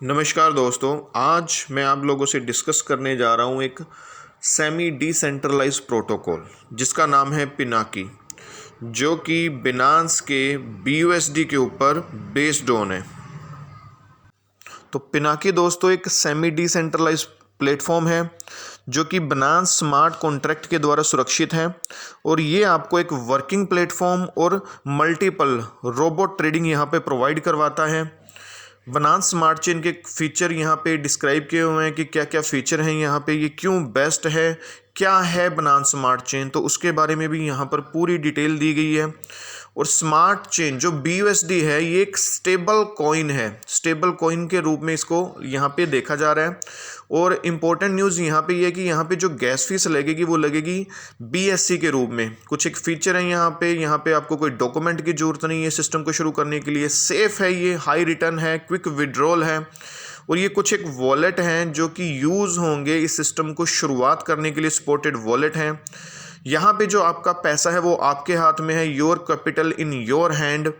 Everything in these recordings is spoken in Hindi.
नमस्कार दोस्तों, आज मैं आप लोगों से डिस्कस करने जा रहा हूँ एक सेमी डिसेंट्रलाइज्ड प्रोटोकॉल जिसका नाम है पिनाकी, जो कि बिनांस के BUSD के ऊपर बेस्ड ऑन है। तो पिनाकी दोस्तों एक सेमी डिसेंट्रलाइज्ड प्लेटफॉर्म है जो कि बिनांस स्मार्ट कॉन्ट्रैक्ट के द्वारा सुरक्षित है और ये आपको एक वर्किंग प्लेटफॉर्म और मल्टीपल रोबोट ट्रेडिंग यहाँ पे प्रोवाइड करवाता है। बिनांस स्मार्ट चेन के फीचर यहाँ पे डिस्क्राइब किए हुए हैं कि क्या क्या फीचर हैं यहाँ पे, ये क्यों बेस्ट है, क्या है बिनांस स्मार्ट चेन, तो उसके बारे में भी यहाँ पर पूरी डिटेल दी गई है। और स्मार्ट चेन जो BUSD है ये एक स्टेबल कॉइन है, स्टेबल कॉइन के रूप में इसको यहाँ पे देखा जा रहा है। और इम्पोर्टेंट न्यूज़ यहाँ पे ये है कि यहाँ पे जो गैस फीस लगेगी वो लगेगी BSC के रूप में। कुछ एक फीचर है यहाँ पे आपको कोई डॉक्यूमेंट की ज़रूरत नहीं है सिस्टम को शुरू करने के लिए, सेफ़ है, ये हाई रिटर्न है, क्विक विड्रॉल है। और ये कुछ एक वॉलेट हैं जो कि यूज़ होंगे इस सिस्टम को शुरुआत करने के लिए, सपोर्टेड वॉलेट हैं। यहाँ पे जो आपका पैसा है वो आपके हाथ में है, your capital in your hand.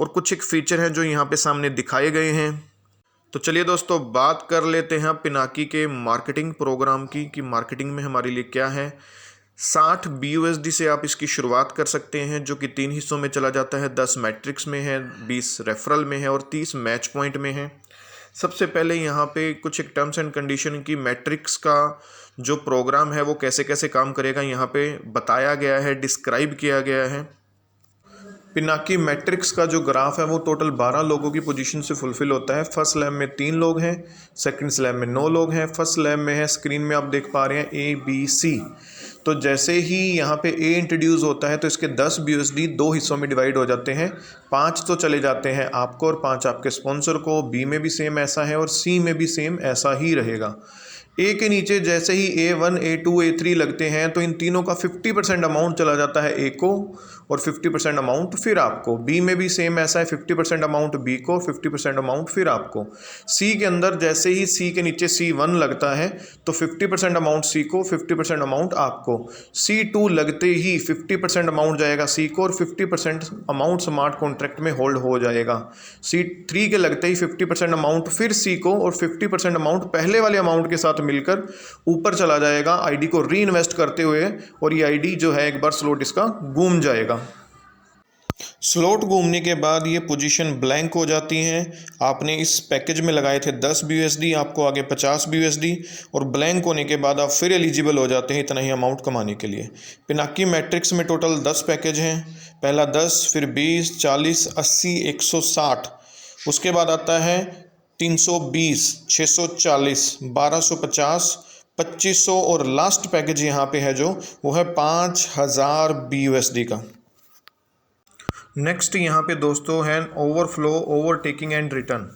और कुछ एक फीचर हैं जो यहाँ पे सामने दिखाए गए हैं। तो चलिए दोस्तों बात कर लेते हैं पिनाकी के मार्केटिंग प्रोग्राम की कि मार्केटिंग में हमारे लिए क्या है। 60 BUSD से आप इसकी शुरुआत कर सकते हैं जो कि 3 हिस्सों में चला जाता है, 10 मैट्रिक्स में है, 20 रेफरल में है और 30 मैच पॉइंट में है। सबसे पहले यहाँ पे कुछ एक टर्म्स एंड कंडीशन की मैट्रिक्स का जो प्रोग्राम है वो कैसे कैसे काम करेगा यहाँ पे बताया गया है, डिस्क्राइब किया गया है। पिनाकी मैट्रिक्स का जो ग्राफ है वो टोटल 12 लोगों की पोजीशन से फुलफिल होता है। फर्स्ट स्लैब में 3 लोग हैं, सेकंड स्लैब में 9 लोग हैं, फर्स्ट स्लैब में है, स्क्रीन में आप देख पा रहे हैं ABC। तो जैसे ही यहाँ पे A इंट्रोड्यूस होता है तो इसके 10 BUSD 2 हिस्सों में डिवाइड हो जाते हैं, 5 तो चले जाते हैं आपको और 5 आपके स्पॉन्सर को। B में भी सेम ऐसा है और C में भी सेम ऐसा ही रहेगा। A के नीचे जैसे ही A1 A2 A3 लगते हैं तो इन तीनों का 50% अमाउंट चला जाता है A को और 50% अमाउंट फिर आपको। B में भी सेम ऐसा है, 50% अमाउंट B को, 50% अमाउंट फिर आपको। C के अंदर जैसे ही C के नीचे C1 लगता है तो 50% अमाउंट C को, 50% अमाउंट आपको। C2 लगते ही 50% अमाउंट जाएगा C को और 50% अमाउंट स्मार्ट कॉन्ट्रैक्ट में होल्ड हो जाएगा। C3 के लगते ही 50% अमाउंट फिर C को और 50% अमाउंट पहले वाले अमाउंट के साथ मिलकर ऊपर चला जाएगा आईडी को री इन्वेस्ट करते हुए, और ये आईडी जो है एक बार स्लॉट इसका घूम जाएगा। स्लॉट घूमने के बाद ये पोजीशन ब्लैंक हो जाती हैं। आपने इस पैकेज में लगाए थे 10 BUSD, आपको आगे 50 BUSD और ब्लैंक होने के बाद आप फिर एलिजिबल हो जाते हैं इतना ही अमाउंट कमाने के लिए। पिनाकी मैट्रिक्स में टोटल 10 पैकेज हैं, पहला 10, फिर 20, 40, 80, 160, उसके बाद आता है 320, 640, 1250, 2500 और लास्ट पैकेज यहाँ पे है जो वो है 5000 BUSD का। नेक्स्ट यहाँ पे दोस्तों है ओवरफ्लो, ओवरटेकिंग एंड रिटर्न।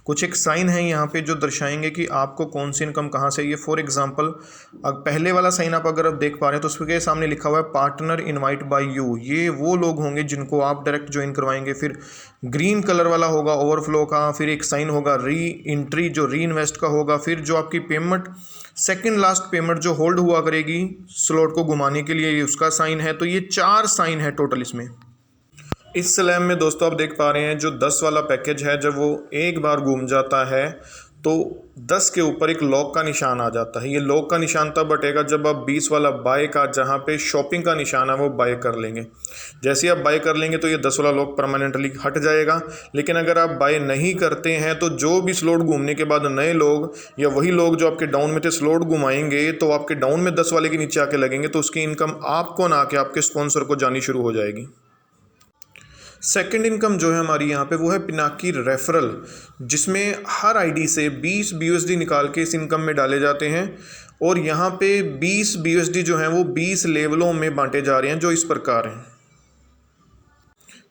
कुछ एक साइन है यहाँ पे जो दर्शाएंगे कि आपको कौन सी इनकम कहाँ से। ये फॉर एग्जांपल पहले वाला साइन आप अगर आप देख पा रहे हैं तो उसके सामने लिखा हुआ है पार्टनर इनवाइट बाय यू, ये वो लोग होंगे जिनको आप डायरेक्ट ज्वाइन करवाएंगे। फिर ग्रीन कलर वाला होगा ओवरफ्लो का, फिर एक साइन होगा री इंट्री जो री इन्वेस्ट का होगा, फिर जो आपकी पेमेंट सेकेंड लास्ट पेमेंट जो होल्ड हुआ करेगी स्लॉट को घुमाने के लिए, उसका साइन है। तो ये 4 साइन है टोटल इसमें। इस स्लैब में दोस्तों आप देख पा रहे हैं जो 10 वाला पैकेज है, जब वो एक बार घूम जाता है तो 10 के ऊपर एक लॉक का निशान आ जाता है। ये लॉक का निशान तब हटेगा जब आप 20 वाला बाय का, जहाँ पे शॉपिंग का निशान है, वो बाय कर लेंगे। जैसे ही आप बाय कर लेंगे तो ये 10 वाला लॉक परमानेंटली हट जाएगा। लेकिन अगर आप बाय नहीं करते हैं तो जो भी स्लॉट घूमने के बाद नए लोग या वही लोग जो आपके डाउन में थे स्लॉट घुमाएंगे तो आपके डाउन में 10 वाले के नीचे आके लगेंगे, तो उसकी इनकम आपको ना आके आपके स्पॉन्सर को जानी शुरू हो जाएगी। सेकंड इनकम जो है हमारी यहाँ पे वो है पिनाकी रेफरल, जिसमें हर आईडी से 20 BUSD निकाल के इस इनकम में डाले जाते हैं और यहाँ पे 20 BUSD जो हैं वो 20 लेवलों में बांटे जा रहे हैं जो इस प्रकार हैं।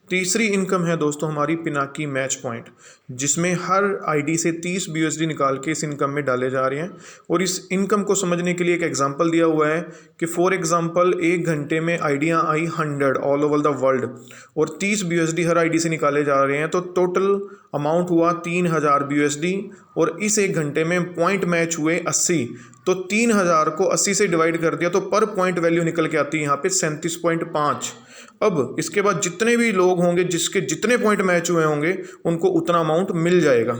तीसरी इनकम है दोस्तों हमारी पिनाकी मैच पॉइंट, जिसमें हर आईडी से 30 BUSD निकाल के इस इनकम में डाले जा रहे हैं। और इस इनकम को समझने के लिए एक एग्जांपल दिया हुआ है कि फॉर एग्जांपल 1 घंटे में आईडियाँ आई 100 ऑल ओवर द वर्ल्ड और 30 BUSD हर आईडी से निकाले जा रहे हैं, तो टोटल अमाउंट हुआ 3000 BUSD। और इस 1 घंटे में पॉइंट मैच हुए 80, तो 3000 को 80 से डिवाइड कर दिया तो पर पॉइंट वैल्यू निकल के आती है यहाँ पे 37.5। अब इसके बाद जितने भी लोग होंगे जिसके जितने पॉइंट मैच हुए होंगे उनको उतना अमाउंट मिल जाएगा।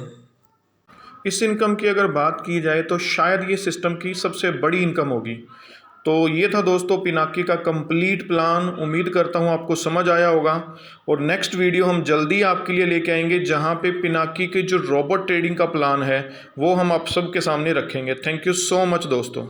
इस इनकम की अगर बात की जाए तो शायद ये सिस्टम की सबसे बड़ी इनकम होगी। तो ये था दोस्तों पिनाकी का कंप्लीट प्लान। उम्मीद करता हूँ आपको समझ आया होगा, और नेक्स्ट वीडियो हम जल्दी आपके लिए लेके आएंगे जहाँ पे पिनाकी के जो रोबोट ट्रेडिंग का प्लान है वो हम आप सबके सामने रखेंगे। थैंक यू सो मच दोस्तों।